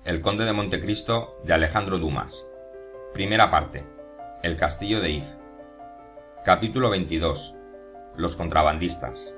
El conde de Montecristo de Alejandro Dumas. Primera parte. El castillo de If. Capítulo 22. Los contrabandistas.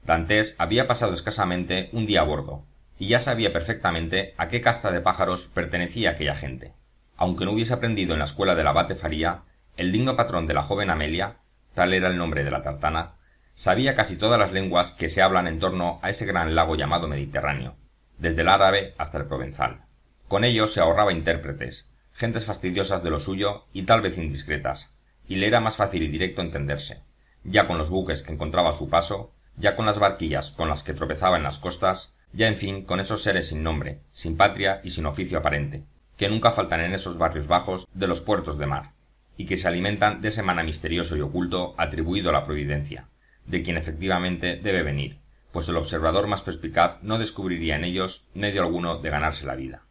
Dantes había pasado escasamente un día a bordo, y ya sabía perfectamente a qué casta de pájaros pertenecía aquella gente. Aunque no hubiese aprendido en la escuela del abate Faría, el digno patrón de la joven Amelia, tal era el nombre de la tartana, sabía casi todas las lenguas que se hablan en torno a ese gran lago llamado Mediterráneo, desde el árabe hasta el provenzal. Con ello se ahorraba intérpretes, gentes fastidiosas de lo suyo y tal vez indiscretas, y le era más fácil y directo entenderse, ya con los buques que encontraba a su paso, ya con las barquillas con las que tropezaba en las costas, ya en fin con esos seres sin nombre, sin patria y sin oficio aparente, que nunca faltan en esos barrios bajos de los puertos de mar, y que se alimentan de ese maná misterioso y oculto atribuido a la providencia, de quien efectivamente debe venir, pues el observador más perspicaz no descubriría en ellos medio alguno de ganarse la vida.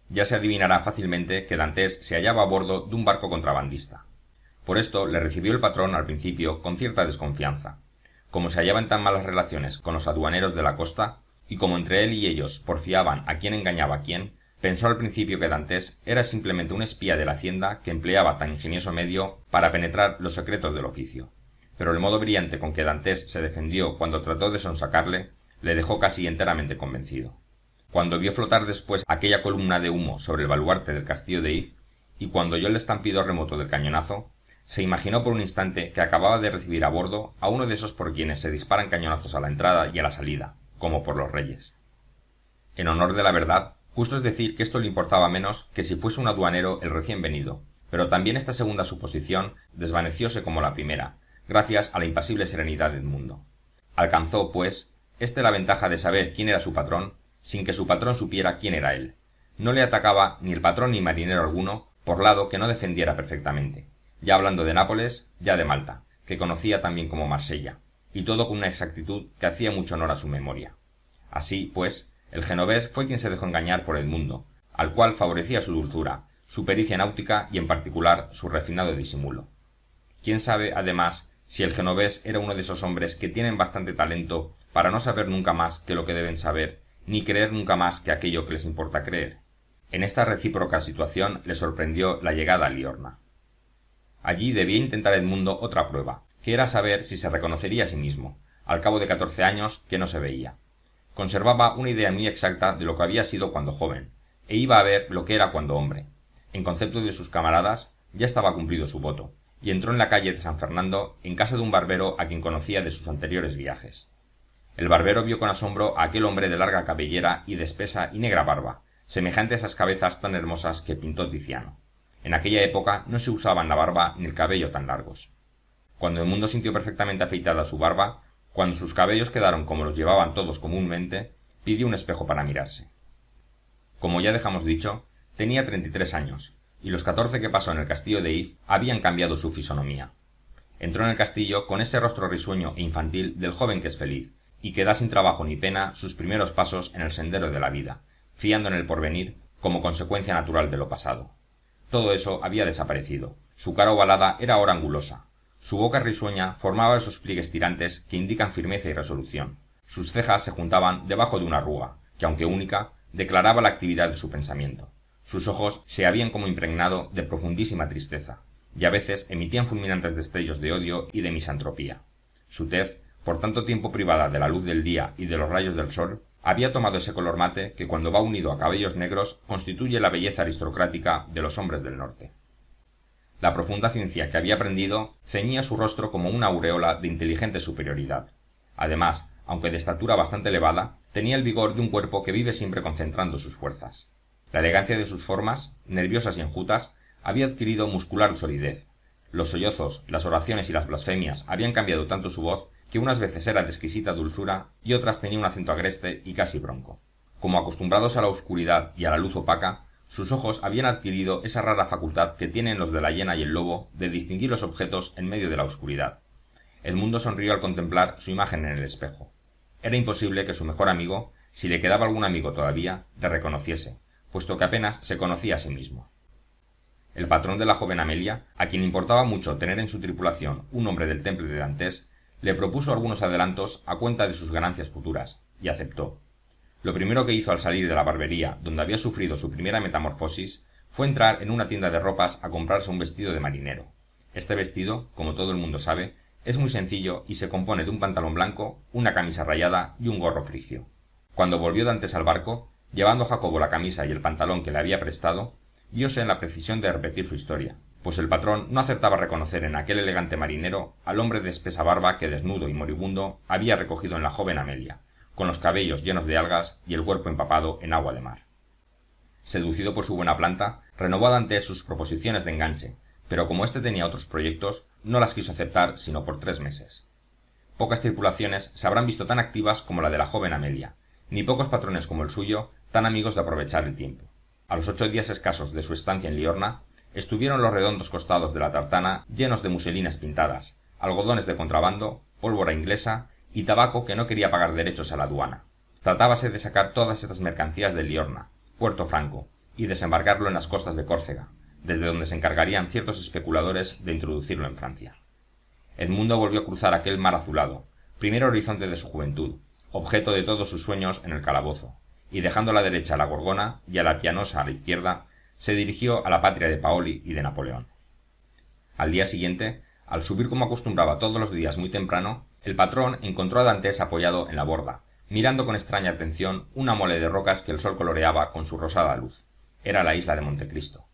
Ya se adivinará fácilmente que Dantes se hallaba a bordo de un barco contrabandista. Por esto le recibió el patrón al principio con cierta desconfianza. Como se hallaba en tan malas relaciones con los aduaneros de la costa, y como entre él y ellos porfiaban a quién engañaba a quién, pensó al principio que Dantes era simplemente un espía de la hacienda que empleaba tan ingenioso medio para penetrar los secretos del oficio. Pero el modo brillante con que Dantes se defendió cuando trató de sonsacarle le dejó casi enteramente convencido. Cuando vio flotar después aquella columna de humo sobre el baluarte del castillo de If, y cuando oyó el estampido remoto del cañonazo, se imaginó por un instante que acababa de recibir a bordo a uno de esos por quienes se disparan cañonazos a la entrada y a la salida, como por los reyes. En honor de la verdad, justo es decir que esto le importaba menos que si fuese un aduanero el recién venido, pero también esta segunda suposición desvanecióse como la primera, gracias a la impasible serenidad de Edmundo. Alcanzó, pues, la ventaja de saber quién era su patrón, sin que su patrón supiera quién era él. No le atacaba ni el patrón ni marinero alguno, por lado que no defendiera perfectamente, ya hablando de Nápoles, ya de Malta, que conocía también como Marsella, y todo con una exactitud que hacía mucho honor a su memoria. Así, pues, el genovés fue quien se dejó engañar por Edmundo, al cual favorecía su dulzura, su pericia náutica y en particular su refinado disimulo. Quién sabe, además, si el genovés era uno de esos hombres que tienen bastante talento para no saber nunca más que lo que deben saber, ni creer nunca más que aquello que les importa creer. En esta recíproca situación le sorprendió la llegada a Liorna. Allí debía intentar Edmundo otra prueba, que era saber si se reconocería a sí mismo, al cabo de 14 años que no se veía. Conservaba una idea muy exacta de lo que había sido cuando joven, e iba a ver lo que era cuando hombre. En concepto de sus camaradas, ya estaba cumplido su voto, y entró en la calle de San Fernando en casa de un barbero a quien conocía de sus anteriores viajes. El barbero vio con asombro a aquel hombre de larga cabellera y de espesa y negra barba, semejante a esas cabezas tan hermosas que pintó Tiziano. En aquella época no se usaban la barba ni el cabello tan largos. Cuando Edmundo sintió perfectamente afeitada su barba, cuando sus cabellos quedaron como los llevaban todos comúnmente, pidió un espejo para mirarse. Como ya dejamos dicho, tenía 33 años, y los 14 que pasó en el castillo de If habían cambiado su fisonomía. Entró en el castillo con ese rostro risueño e infantil del joven que es feliz, y que da sin trabajo ni pena sus primeros pasos en el sendero de la vida, fiando en el porvenir como consecuencia natural de lo pasado. Todo eso había desaparecido. Su cara ovalada era ahora angulosa. Su boca risueña formaba esos pliegues tirantes que indican firmeza y resolución. Sus cejas se juntaban debajo de una arruga, que aunque única, declaraba la actividad de su pensamiento. Sus ojos se habían como impregnado de profundísima tristeza, y a veces emitían fulminantes destellos de odio y de misantropía. Su tez, por tanto tiempo privada de la luz del día y de los rayos del sol, había tomado ese color mate que cuando va unido a cabellos negros constituye la belleza aristocrática de los hombres del norte. La profunda ciencia que había aprendido ceñía su rostro como una aureola de inteligente superioridad. Además, aunque de estatura bastante elevada, tenía el vigor de un cuerpo que vive siempre concentrando sus fuerzas. La elegancia de sus formas, nerviosas y enjutas, había adquirido muscular solidez. Los sollozos, las oraciones y las blasfemias habían cambiado tanto su voz que unas veces era de exquisita dulzura y otras tenía un acento agreste y casi bronco. Como acostumbrados a la oscuridad y a la luz opaca, sus ojos habían adquirido esa rara facultad que tienen los de la hiena y el lobo de distinguir los objetos en medio de la oscuridad. Edmundo sonrió al contemplar su imagen en el espejo. Era imposible que su mejor amigo, si le quedaba algún amigo todavía, le reconociese, puesto que apenas se conocía a sí mismo. El patrón de la joven Amelia, a quien importaba mucho tener en su tripulación un hombre del temple de Dantes, le propuso algunos adelantos a cuenta de sus ganancias futuras, y aceptó. Lo primero que hizo al salir de la barbería, donde había sufrido su primera metamorfosis, fue entrar en una tienda de ropas a comprarse un vestido de marinero. Este vestido, como todo el mundo sabe, es muy sencillo y se compone de un pantalón blanco, una camisa rayada y un gorro frigio. Cuando volvió Dantes al barco, llevando Jacobo la camisa y el pantalón que le había prestado, viose en la precisión de repetir su historia, pues el patrón no acertaba a reconocer en aquel elegante marinero al hombre de espesa barba que desnudo y moribundo había recogido en la joven Amelia, con los cabellos llenos de algas y el cuerpo empapado en agua de mar. Seducido por su buena planta, renovó a Dantes sus proposiciones de enganche, pero como éste tenía otros proyectos, no las quiso aceptar sino por 3 meses. Pocas tripulaciones se habrán visto tan activas como la de la joven Amelia, ni pocos patrones como el suyo tan amigos de aprovechar el tiempo. A los 8 días escasos de su estancia en Liorna, estuvieron los redondos costados de la tartana llenos de muselinas pintadas, algodones de contrabando, pólvora inglesa y tabaco que no quería pagar derechos a la aduana. Tratábase de sacar todas estas mercancías de Liorna, Puerto Franco, y desembarcarlo en las costas de Córcega, desde donde se encargarían ciertos especuladores de introducirlo en Francia. Edmundo volvió a cruzar aquel mar azulado, primer horizonte de su juventud, objeto de todos sus sueños en el calabozo, y dejando a la derecha a la Gorgona y a la Pianosa a la izquierda, se dirigió a la patria de Paoli y de Napoleón. Al día siguiente, al subir como acostumbraba todos los días muy temprano, el patrón encontró a Dantes apoyado en la borda, mirando con extraña atención una mole de rocas que el sol coloreaba con su rosada luz. Era la isla de Montecristo.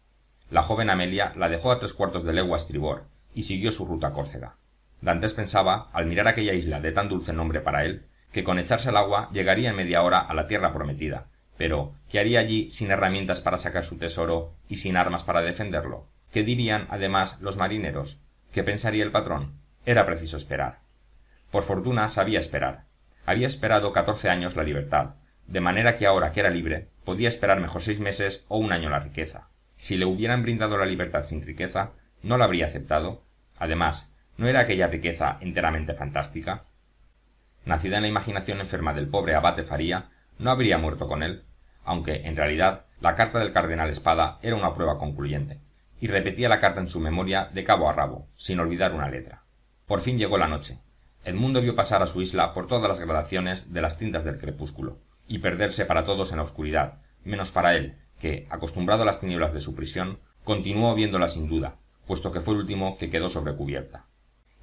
La joven Amelia la dejó a 3/4 de legua a estribor y siguió su ruta a Córcega. Dantes pensaba, al mirar aquella isla de tan dulce nombre para él, que con echarse al agua llegaría en media hora a la tierra prometida, pero ¿qué haría allí sin herramientas para sacar su tesoro y sin armas para defenderlo? ¿Qué dirían, además, los marineros? ¿Qué pensaría el patrón? Era preciso esperar. Por fortuna sabía esperar. Había esperado 14 años la libertad, de manera que ahora que era libre, podía esperar mejor 6 meses o 1 año la riqueza. Si le hubieran brindado la libertad sin riqueza, no la habría aceptado. Además, ¿no era aquella riqueza enteramente fantástica? Nacida en la imaginación enferma del pobre abate Faría, no habría muerto con él, aunque, en realidad, la carta del cardenal Espada era una prueba concluyente, y repetía la carta en su memoria de cabo a rabo, sin olvidar una letra. Por fin llegó la noche. Edmundo vio pasar a su isla por todas las gradaciones de las tintas del crepúsculo, y perderse para todos en la oscuridad, menos para él, que, acostumbrado a las tinieblas de su prisión, continuó viéndola sin duda, puesto que fue el último que quedó sobre cubierta.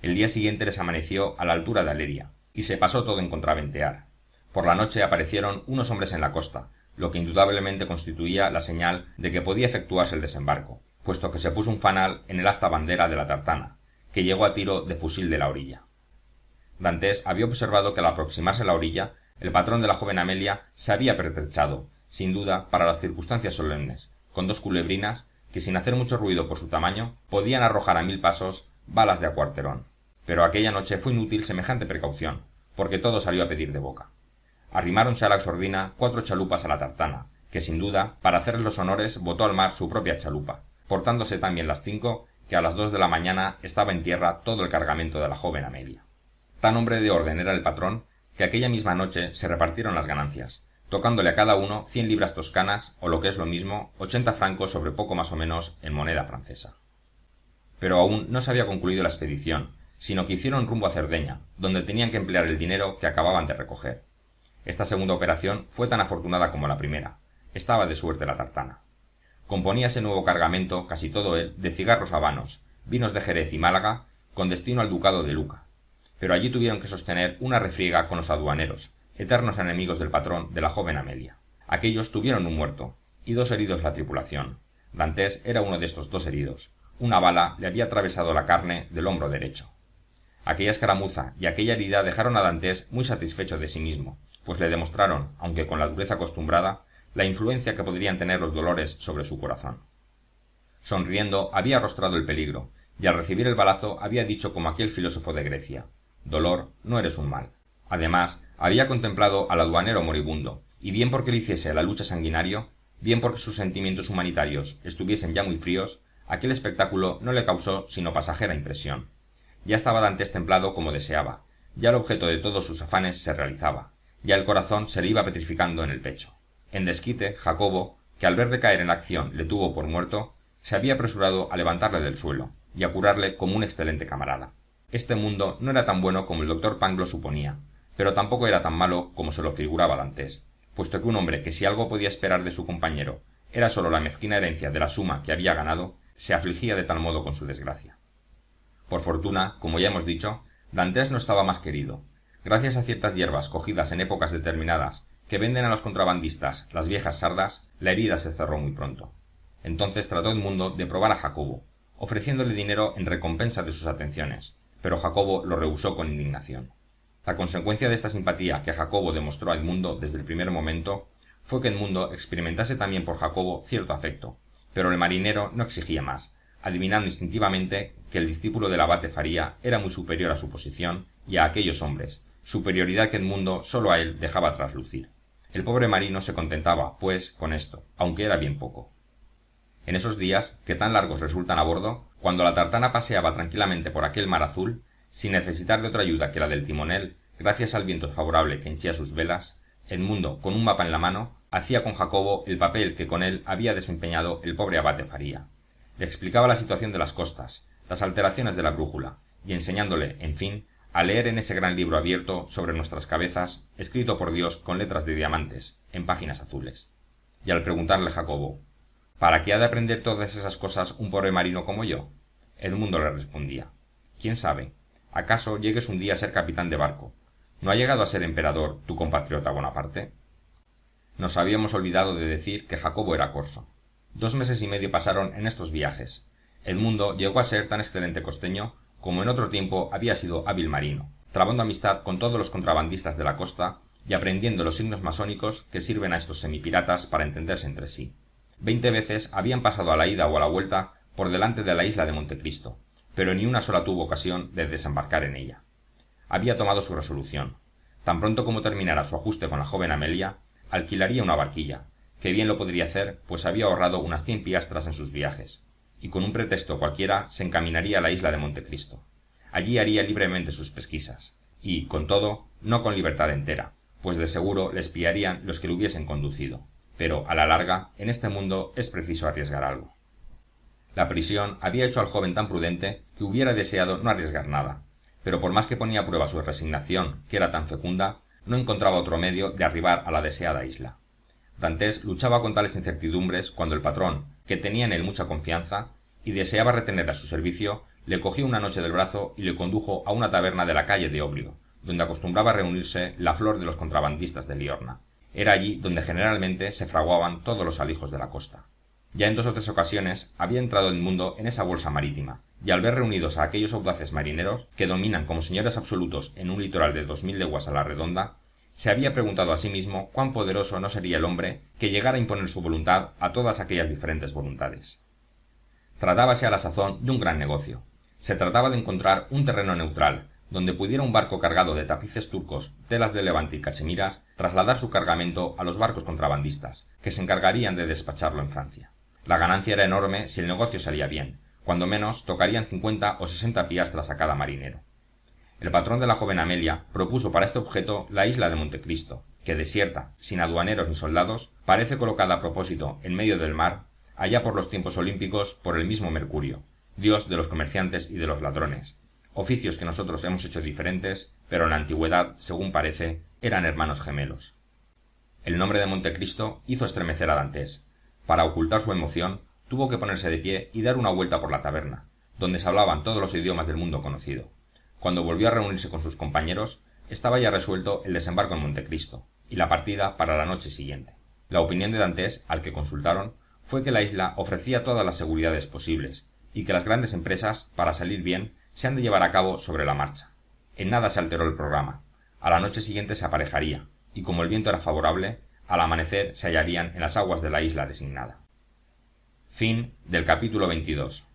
El día siguiente les amaneció a la altura de Aleria, y se pasó todo en contraventear. Por la noche aparecieron unos hombres en la costa, lo que indudablemente constituía la señal de que podía efectuarse el desembarco, puesto que se puso un fanal en el asta bandera de la tartana, que llegó a tiro de fusil de la orilla. Dantes había observado que al aproximarse a la orilla, el patrón de la joven Amelia se había pertrechado, sin duda para las circunstancias solemnes, con 2 culebrinas que, sin hacer mucho ruido por su tamaño, podían arrojar a 1000 pasos balas de a cuarterón. Pero aquella noche fue inútil semejante precaución, porque todo salió a pedir de boca. Arrimáronse a la sordina 4 chalupas a la tartana, que sin duda, para hacerles los honores, botó al mar su propia chalupa, portándose también las 5, que a las 2 de la mañana estaba en tierra todo el cargamento de la joven Amelia. Tan hombre de orden era el patrón, que aquella misma noche se repartieron las ganancias, tocándole a cada uno 100 libras toscanas, o lo que es lo mismo, 80 francos sobre poco más o menos en moneda francesa. Pero aún no se había concluido la expedición, sino que hicieron rumbo a Cerdeña, donde tenían que emplear el dinero que acababan de recoger. Esta segunda operación fue tan afortunada como la primera. Estaba de suerte la tartana. Componía ese nuevo cargamento, casi todo él, de cigarros habanos, vinos de Jerez y Málaga, con destino al ducado de Luca. Pero allí tuvieron que sostener una refriega con los aduaneros, eternos enemigos del patrón de la joven Amelia. Aquellos tuvieron un muerto, y 2 heridos la tripulación. Dantes era uno de estos 2 heridos. Una bala le había atravesado la carne del hombro derecho. Aquella escaramuza y aquella herida dejaron a Dantes muy satisfecho de sí mismo, pues le demostraron, aunque con la dureza acostumbrada, la influencia que podrían tener los dolores sobre su corazón. Sonriendo, había arrostrado el peligro, y al recibir el balazo había dicho como aquel filósofo de Grecia: «Dolor, no eres un mal». Además, había contemplado al aduanero moribundo, y bien porque le hiciese la lucha sanguinario, bien porque sus sentimientos humanitarios estuviesen ya muy fríos, aquel espectáculo no le causó sino pasajera impresión. Ya estaba Dantes templado como deseaba, ya el objeto de todos sus afanes se realizaba, ya el corazón se le iba petrificando en el pecho. En desquite, Jacobo, que al verle caer en la acción le tuvo por muerto, se había apresurado a levantarle del suelo y a curarle como un excelente camarada. Este mundo no era tan bueno como el doctor Pangloss suponía, pero tampoco era tan malo como se lo figuraba Dantes, puesto que un hombre que si algo podía esperar de su compañero era sólo la mezquina herencia de la suma que había ganado, se afligía de tal modo con su desgracia. Por fortuna, como ya hemos dicho, Dantes no estaba más querido. Gracias a ciertas hierbas cogidas en épocas determinadas que venden a los contrabandistas las viejas sardas, la herida se cerró muy pronto. Entonces trató Edmundo de probar a Jacobo, ofreciéndole dinero en recompensa de sus atenciones, pero Jacobo lo rehusó con indignación. La consecuencia de esta simpatía que Jacobo demostró a Edmundo desde el primer momento fue que Edmundo experimentase también por Jacobo cierto afecto, pero el marinero no exigía más, adivinando instintivamente que el discípulo del abate Faría era muy superior a su posición y a aquellos hombres, superioridad que Edmundo sólo a él dejaba traslucir. El pobre marino se contentaba, pues, con esto, aunque era bien poco. En esos días, que tan largos resultan a bordo, cuando la tartana paseaba tranquilamente por aquel mar azul, sin necesitar de otra ayuda que la del timonel, gracias al viento favorable que henchía sus velas, Edmundo, con un mapa en la mano, hacía con Jacobo el papel que con él había desempeñado el pobre abate Faría. Le explicaba la situación de las costas, las alteraciones de la brújula, y enseñándole, en fin, a leer en ese gran libro abierto sobre nuestras cabezas, escrito por Dios con letras de diamantes, en páginas azules. Y al preguntarle Jacobo, ¿para qué ha de aprender todas esas cosas un pobre marino como yo? Edmundo le respondía, ¿quién sabe? ¿Acaso llegues un día a ser capitán de barco? ¿No ha llegado a ser emperador tu compatriota Bonaparte? Nos habíamos olvidado de decir que Jacobo era corso. 2 meses y medio pasaron en estos viajes. Edmundo llegó a ser tan excelente costeño como en otro tiempo había sido hábil marino, trabando amistad con todos los contrabandistas de la costa y aprendiendo los signos masónicos que sirven a estos semipiratas para entenderse entre sí. 20 veces habían pasado a la ida o a la vuelta por delante de la isla de Montecristo, pero ni una sola tuvo ocasión de desembarcar en ella. Había tomado su resolución. Tan pronto como terminara su ajuste con la joven Amelia, alquilaría una barquilla, que bien lo podría hacer, pues había ahorrado unas 100 piastras en sus viajes, y con un pretexto cualquiera se encaminaría a la isla de Montecristo. Allí haría libremente sus pesquisas, y, con todo, no con libertad entera, pues de seguro le espiarían los que le hubiesen conducido. Pero, a la larga, en este mundo es preciso arriesgar algo. La prisión había hecho al joven tan prudente que hubiera deseado no arriesgar nada, pero por más que ponía a prueba su resignación, que era tan fecunda, no encontraba otro medio de arribar a la deseada isla. Dantes luchaba con tales incertidumbres cuando el patrón, que tenía en él mucha confianza y deseaba retener a su servicio, le cogió una noche del brazo y le condujo a una taberna de la calle de Oblio, donde acostumbraba reunirse la flor de los contrabandistas de Liorna. Era allí donde generalmente se fraguaban todos los alijos de la costa. Ya en 2 o 3 ocasiones había entrado Edmundo en esa bolsa marítima, y al ver reunidos a aquellos audaces marineros, que dominan como señores absolutos en un litoral de 2000 leguas a la redonda, se había preguntado a sí mismo cuán poderoso no sería el hombre que llegara a imponer su voluntad a todas aquellas diferentes voluntades. Tratábase a la sazón de un gran negocio. Se trataba de encontrar un terreno neutral, donde pudiera un barco cargado de tapices turcos, telas de Levante y cachemiras trasladar su cargamento a los barcos contrabandistas, que se encargarían de despacharlo en Francia. La ganancia era enorme si el negocio salía bien, cuando menos tocarían 50 o 60 piastras a cada marinero. El patrón de la joven Amelia propuso para este objeto la isla de Montecristo, que desierta, sin aduaneros ni soldados, parece colocada a propósito en medio del mar, allá por los tiempos olímpicos por el mismo Mercurio, dios de los comerciantes y de los ladrones, oficios que nosotros hemos hecho diferentes, pero en la antigüedad, según parece, eran hermanos gemelos. El nombre de Montecristo hizo estremecer a Dantes. Para ocultar su emoción, tuvo que ponerse de pie y dar una vuelta por la taberna, donde se hablaban todos los idiomas del mundo conocido. Cuando volvió a reunirse con sus compañeros, estaba ya resuelto el desembarco en Montecristo y la partida para la noche siguiente. La opinión de Dantes, al que consultaron, fue que la isla ofrecía todas las seguridades posibles y que las grandes empresas, para salir bien, se han de llevar a cabo sobre la marcha. En nada se alteró el programa. A la noche siguiente se aparejaría, y como el viento era favorable, al amanecer se hallarían en las aguas de la isla designada. Fin del capítulo 22.